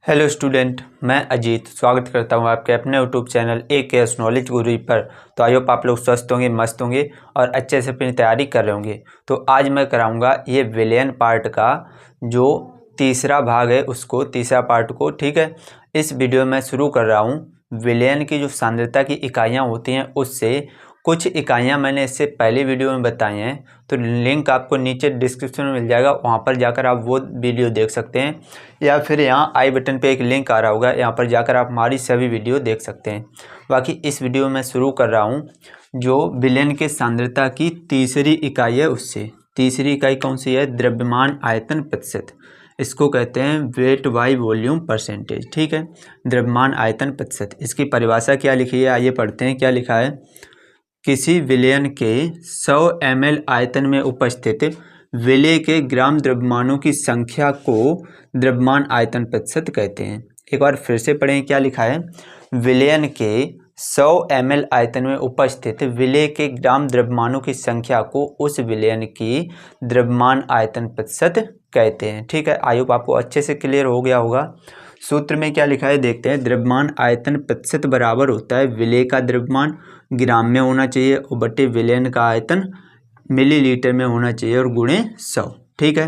Hello student, मैं अजीत स्वागत करता हूं आपके अपने यूट्यूब चैनल AKS नॉलेज गुरु पर। तो आई होप आप लोग स्वस्थ होंगे, मस्त होंगे और अच्छे से अपनी तैयारी कर रहे होंगे। तो आज मैं कराऊंगा ये विलयन पार्ट का जो तीसरा भाग है उसको, तीसरा पार्ट को। ठीक है, इस वीडियो में शुरू कर रहा हूँ विलयन की जो सांद्रता की इकाइयाँ होती हैं उससे। कुछ इकाइयाँ मैंने इससे पहले वीडियो में बताई हैं, तो लिंक आपको नीचे डिस्क्रिप्शन में मिल जाएगा, वहाँ पर जाकर आप वो वीडियो देख सकते हैं, या फिर यहाँ आई बटन पे एक लिंक आ रहा होगा, यहाँ पर जाकर आप हमारी सभी वीडियो देख सकते हैं। बाकी इस वीडियो में शुरू कर रहा हूँ जो विलयन के सांद्रता की तीसरी इकाई है उससे। तीसरी इकाई कौन सी है? द्रव्यमान आयतन प्रतिशत। इसको कहते हैं वेट बाई वॉल्यूम परसेंटेज। ठीक है, द्रव्यमान आयतन प्रतिशत। इसकी परिभाषा क्या लिखी है, आइए पढ़ते हैं। क्या लिखा है? किसी विलयन के 100 ml आयतन में उपस्थित विलय के ग्राम द्रव्यमानों की संख्या को द्रव्यमान आयतन प्रतिशत कहते हैं। एक बार फिर से पढ़ें, क्या लिखा है? विलयन के 100 ml आयतन में उपस्थित विलय के ग्राम द्रव्यमानों की संख्या को उस विलयन की द्रव्यमान आयतन प्रतिशत कहते हैं। ठीक है, आई होप आपको अच्छे से क्लियर हो गया होगा। सूत्र में क्या लिखा है देखते हैं। द्रव्यमान आयतन प्रतिशत बराबर होता है विलय का द्रव्यमान ग्राम में होना चाहिए और बटे विलयन का आयतन मिलीलीटर में होना चाहिए और गुणे 100। ठीक है,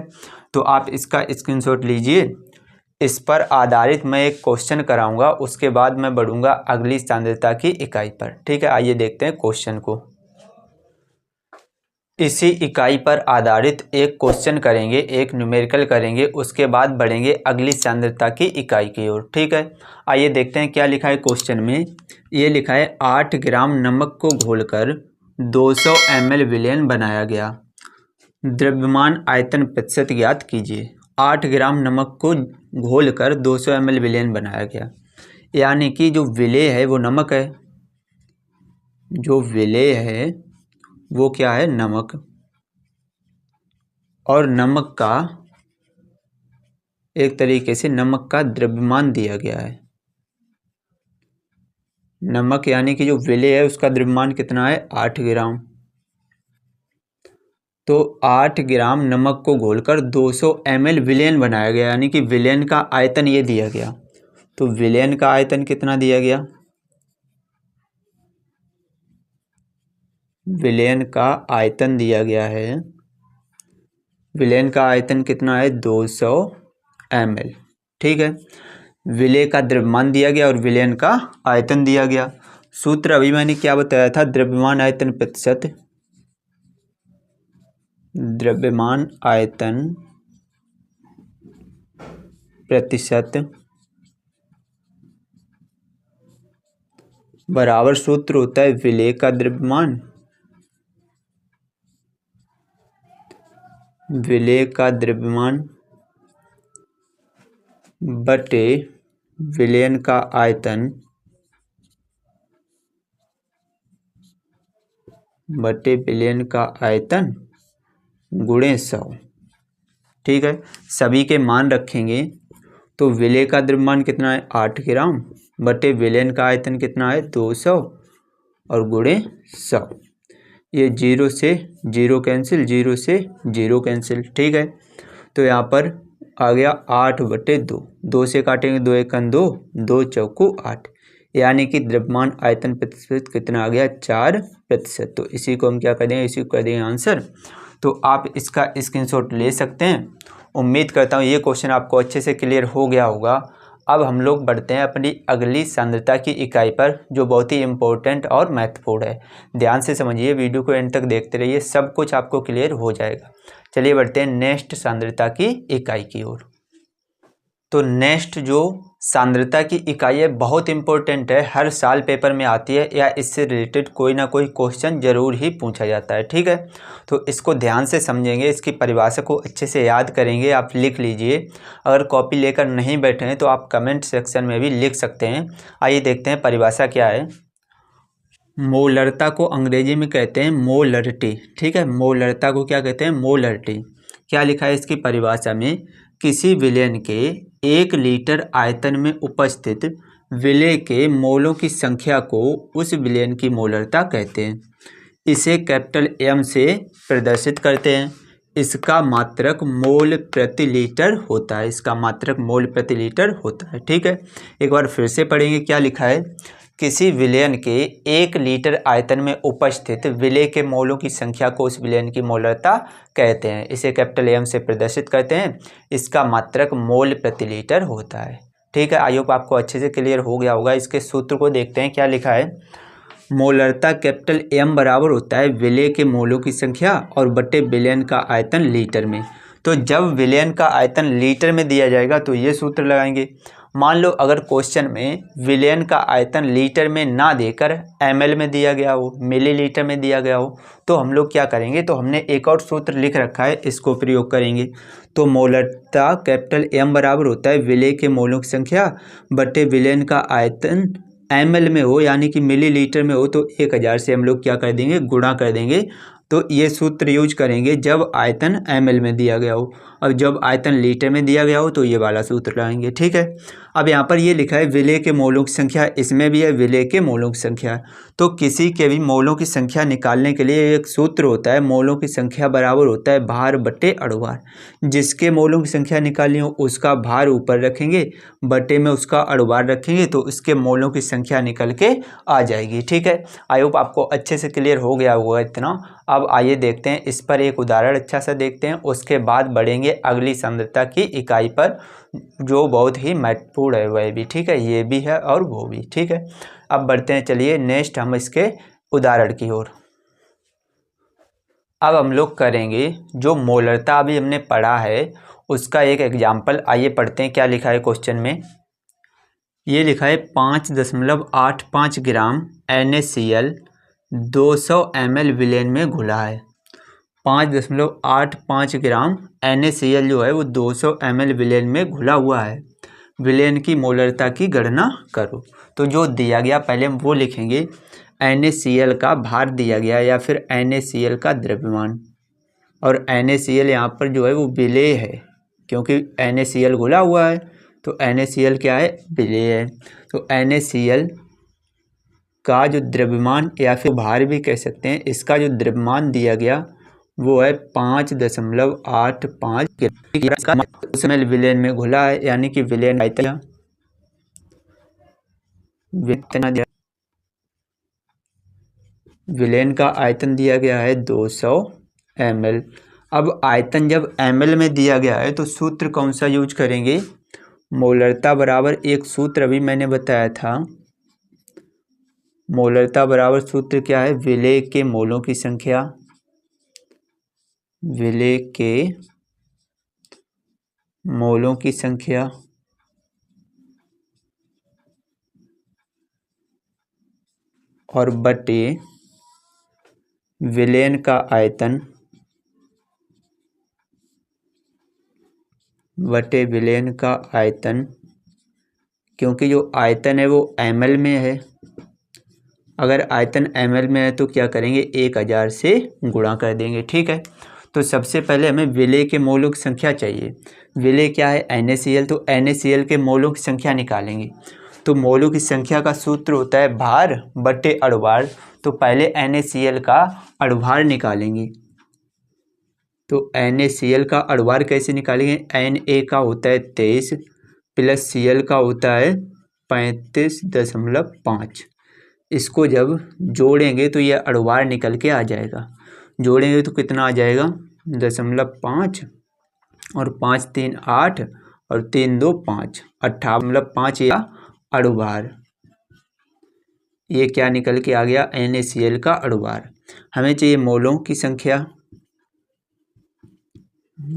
तो आप इसका स्क्रीनशॉट लीजिए। इस पर आधारित मैं एक क्वेश्चन कराऊंगा, उसके बाद मैं बढ़ूंगा अगली सांद्रता की इकाई पर। ठीक है, आइए देखते हैं क्वेश्चन को। इसी इकाई पर आधारित एक क्वेश्चन करेंगे, एक न्यूमेरिकल करेंगे, उसके बाद बढ़ेंगे अगली सांद्रता की इकाई की ओर। ठीक है, आइए देखते हैं क्या लिखा है क्वेश्चन में। ये लिखा है 8 ग्राम नमक को घोलकर 200 ml विलयन बनाया गया, द्रव्यमान आयतन प्रतिशत ज्ञात कीजिए। 8 ग्राम नमक को घोलकर 200 ml विलयन बनाया गया, यानी कि जो विलय है वो नमक है। जो विलय है वो क्या है? नमक। और नमक का एक तरीके से नमक का द्रव्यमान दिया गया है। नमक यानी कि जो विलय है उसका द्रव्यमान कितना है? 8 ग्राम। तो 8 ग्राम नमक को घोलकर 200 ml विलयन बनाया गया, यानी कि विलयन का आयतन ये दिया गया। तो विलयन का आयतन कितना दिया गया? विलयन का आयतन दिया गया है। विलयन का आयतन कितना है? 200 ml। ठीक है, विलय का द्रव्यमान दिया गया और विलयन का आयतन दिया गया। सूत्र अभी मैंने क्या बताया था? द्रव्यमान आयतन प्रतिशत। द्रव्यमान आयतन प्रतिशत बराबर सूत्र होता है विलय का द्रव्यमान, विलय का द्रव्यमान बटे विलयन का आयतन बटे विलयन का आयतन गुणे 100। ठीक है, सभी के मान रखेंगे तो विलय का द्रव्यमान कितना है? 8 ग्राम बटे विलयन का आयतन कितना है? 200 और गुणे 100। ये 0 से 0 कैंसिल, 0 से 0 कैंसिल। ठीक है, तो यहाँ पर आ गया 8 बटे 2। 2 से काटेंगे, 2 एकम 2, 2 चौको 8, यानी कि द्रव्यमान आयतन प्रतिशत कितना आ गया? 4%। तो इसी को हम क्या कर देंगे? इसी को कर देंगे आंसर। तो आप इसका स्क्रीनशॉट ले सकते हैं। उम्मीद करता हूँ ये क्वेश्चन आपको अच्छे से क्लियर हो गया होगा। अब हम लोग बढ़ते हैं अपनी अगली सांद्रता की इकाई पर, जो बहुत ही इम्पोर्टेंट और महत्वपूर्ण है। ध्यान से समझिए, वीडियो को एंड तक देखते रहिए, सब कुछ आपको क्लियर हो जाएगा। चलिए बढ़ते हैं नेक्स्ट सांद्रता की इकाई की ओर। तो नेक्स्ट जो सांद्रता की इकाई है बहुत इंपॉर्टेंट है, हर साल पेपर में आती है या इससे रिलेटेड कोई ना कोई क्वेश्चन जरूर ही पूछा जाता है। ठीक है, तो इसको ध्यान से समझेंगे, इसकी परिभाषा को अच्छे से याद करेंगे। आप लिख लीजिए, अगर कॉपी लेकर नहीं बैठे हैं तो आप कमेंट सेक्शन में भी लिख सकते हैं। आइए देखते हैं परिभाषा क्या है। मोलरता को अंग्रेजी में कहते हैं मोलरिटी। ठीक है, मोलरता को क्या कहते हैं? मोलरिटी। क्या लिखा है इसकी परिभाषा में? किसी विलयन के 1 लीटर आयतन में उपस्थित विलय के मोलों की संख्या को उस विलयन की मोलरता कहते हैं। इसे कैपिटल M से प्रदर्शित करते हैं। इसका मात्रक मोल प्रति लीटर होता है। इसका मात्रक मोल प्रति लीटर होता है। ठीक है, एक बार फिर से पढ़ेंगे। क्या लिखा है? किसी विलयन के 1 लीटर आयतन में उपस्थित विलेय के मोलों की संख्या को उस विलयन की मोलरता कहते हैं। इसे कैपिटल एम से प्रदर्शित करते हैं। इसका मात्रक मोल प्रति लीटर होता है। ठीक है, आई होप आपको अच्छे से क्लियर हो गया होगा। इसके सूत्र को देखते हैं। क्या लिखा है? मोलरता कैपिटल एम बराबर होता है विलेय के मोलों की संख्या और बटे विलयन का आयतन लीटर में। तो जब विलयन का आयतन लीटर में दिया जाएगा तो ये सूत्र लगाएंगे। मान लो अगर क्वेश्चन में विलयन का आयतन लीटर में ना देकर ml में दिया गया हो, मिलीलीटर में दिया गया हो, तो हम लोग क्या करेंगे? तो हमने एक और सूत्र लिख रखा है, इसको प्रयोग करेंगे। तो मोलरता कैपिटल एम बराबर होता है विलेय के मोलों की संख्या बटे विलयन का आयतन ml में हो, यानी कि मिलीलीटर में हो, तो 1000 से हम लोग क्या कर देंगे? गुणा कर देंगे। तो ये सूत्र यूज करेंगे जब आयतन ml में दिया गया हो, और जब आयतन लीटर में दिया गया हो तो ये वाला सूत्र लगाएंगे। ठीक है, अब यहाँ पर ये लिखा है विलेय के मोलों की संख्या, इसमें भी है विलेय के मोलों की संख्या। तो किसी के भी मोलों की संख्या निकालने के लिए एक सूत्र होता है, मोलों की संख्या बराबर होता है भार बटे अणुभार। जिसके मोलों की संख्या निकालनी हो उसका भार ऊपर रखेंगे, बटे में उसका अणुभार रखेंगे, तो उसके मोलों की संख्या निकल के आ जाएगी। ठीक है, आई होप आपको अच्छे से क्लियर हो गया होगा इतना। अब आइए देखते हैं, इस पर एक उदाहरण अच्छा सा देखते हैं, उसके बाद बढ़ेंगे अगली सांद्रता की इकाई पर, जो बहुत ही महत्वपूर्ण है वह भी। ठीक है, ये भी है और वो भी। ठीक है, अब बढ़ते हैं, चलिए नेक्स्ट हम इसके उदाहरण की ओर। अब हम लोग करेंगे जो मोलरता अभी हमने पढ़ा है उसका एक एग्जाम्पल। आइए पढ़ते हैं। क्या लिखा है क्वेश्चन में? ये लिखा है 5.85 ग्राम NaCl 200 ml विलयन में घुला है। 5.85 ग्राम NaCl जो है वो 200 ml विलयन में घुला हुआ है। विलयन की मोलरता की गणना करो। तो जो दिया गया पहले हम वो लिखेंगे, NaCl का भार दिया गया या फिर NaCl का द्रव्यमान, और NaCl यहाँ पर जो है वो विलेय है, क्योंकि NaCl घुला हुआ है, तो NaCl क्या है? विलेय है। तो NaCl का जो द्रव्यमान या फिर भार भी कह सकते हैं, इसका जो द्रव्यमान दिया गया वो है 5.85 ग्राम विलयन में घुला है, यानी कि विलयन विलयन का आयतन दिया गया है 200 ml। अब आयतन जब ml में दिया गया है तो सूत्र कौन सा यूज करेंगे? मोलरता बराबर एक सूत्र अभी मैंने बताया था, मोलरता बराबर सूत्र क्या है? विलेय के मोलों की संख्या, विलेय के मोलों की संख्या और बटे विलयन का आयतन, बटे विलयन का आयतन, क्योंकि जो आयतन है वो ml में है। अगर आयतन ml में है तो क्या करेंगे? 1000 से गुणा कर देंगे। ठीक है, तो सबसे पहले हमें विलेय के मोलों की संख्या चाहिए। विलेय क्या है? NaCl। तो NaCl के मोलों की संख्या निकालेंगे। तो मोलों की संख्या का सूत्र होता है भार बटे अणुभार। तो पहले NaCl का अणुभार निकालेंगे। तो NaCl का अणुभार कैसे निकालेंगे? Na का होता है 23 प्लस Cl का होता है 35.5। इसको जब जोड़ेंगे तो यह अणुभार निकल के आ जाएगा। जोड़ेंगे तो कितना आ जाएगा? 0.5 और 5 3 8 और 3 2 5, 58.5 या अणुभार। ये क्या निकल के आ गया? NaCl का अणुभार। हमें चाहिए मोलों की संख्या।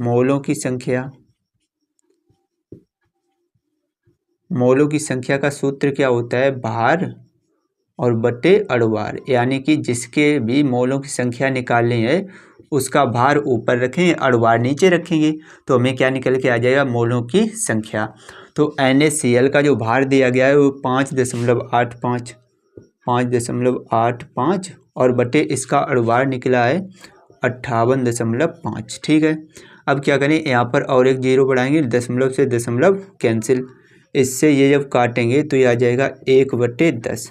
मोलों की संख्या, मोलों की संख्या का सूत्र क्या होता है? भार और बटे अणुभार, यानी कि जिसके भी मोलों की संख्या निकालनी है उसका भार ऊपर रखेंगे, अणुभार नीचे रखेंगे, तो हमें क्या निकल के आ जाएगा? मोलों की संख्या। तो NaCl का जो भार दिया गया है वो 5.85 और बटे इसका अणुभार निकला है 58.5। ठीक है, अब क्या करें? यहाँ पर और एक जीरो बढ़ाएंगे, दशमलव से दशमलव कैंसिल, इससे ये जब काटेंगे तो ये आ जाएगा 1/10।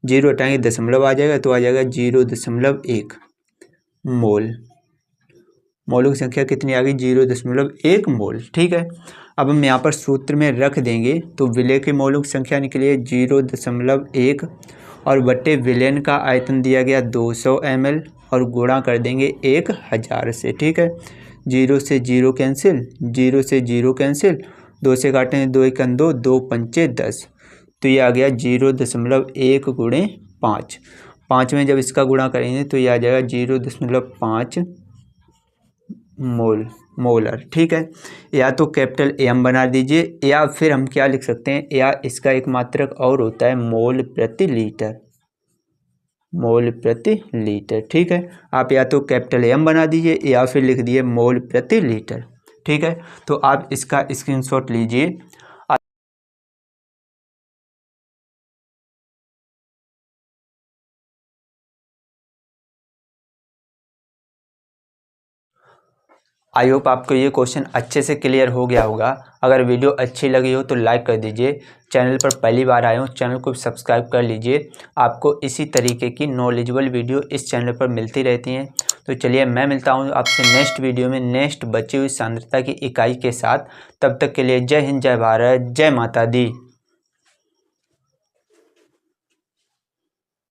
जीरो हटाएंगे दशमलव आ जाएगा, तो आ जाएगा 0.1 मोल। मौलिक संख्या कितनी आ गई 0.1 मोल। ठीक है, अब हम यहाँ पर सूत्र में रख देंगे तो विलेय की मौलिक संख्या निकली है 0.1 और बटे विलयन का आयतन दिया गया 200 ml और गुणा कर देंगे 1000 से। ठीक है, 0 से 0 कैंसिल, 0 से 0 कैंसिल, 2 से काटेंगे 2 1 2, 2 पंचे 10, तो ये आ गया 0.1 गुणे 5। 5 में जब इसका गुणा करेंगे तो ये आ जाएगा 0.5 मोलर। ठीक है, या तो कैपिटल एम बना दीजिए या फिर हम क्या लिख सकते हैं, या इसका एक मात्रक और होता है मोल प्रति लीटर, मोल प्रति लीटर। ठीक है, आप या तो कैपिटल एम बना दीजिए या फिर लिख दिए मोल प्रति लीटर। ठीक है, तो आप इसका स्क्रीनशॉट लीजिए। आई होप आपको ये क्वेश्चन अच्छे से क्लियर हो गया होगा। अगर वीडियो अच्छी लगी हो तो लाइक कर दीजिए। चैनल पर पहली बार आए हो चैनल को सब्सक्राइब कर लीजिए। आपको इसी तरीके की नॉलेजेबल वीडियो इस चैनल पर मिलती रहती हैं। तो चलिए मैं मिलता हूँ आपसे नेक्स्ट वीडियो में नेक्स्ट बची हुई सांद्रता की इकाई के साथ। तब तक के लिए जय हिंद, जय भारत, जय माता दी।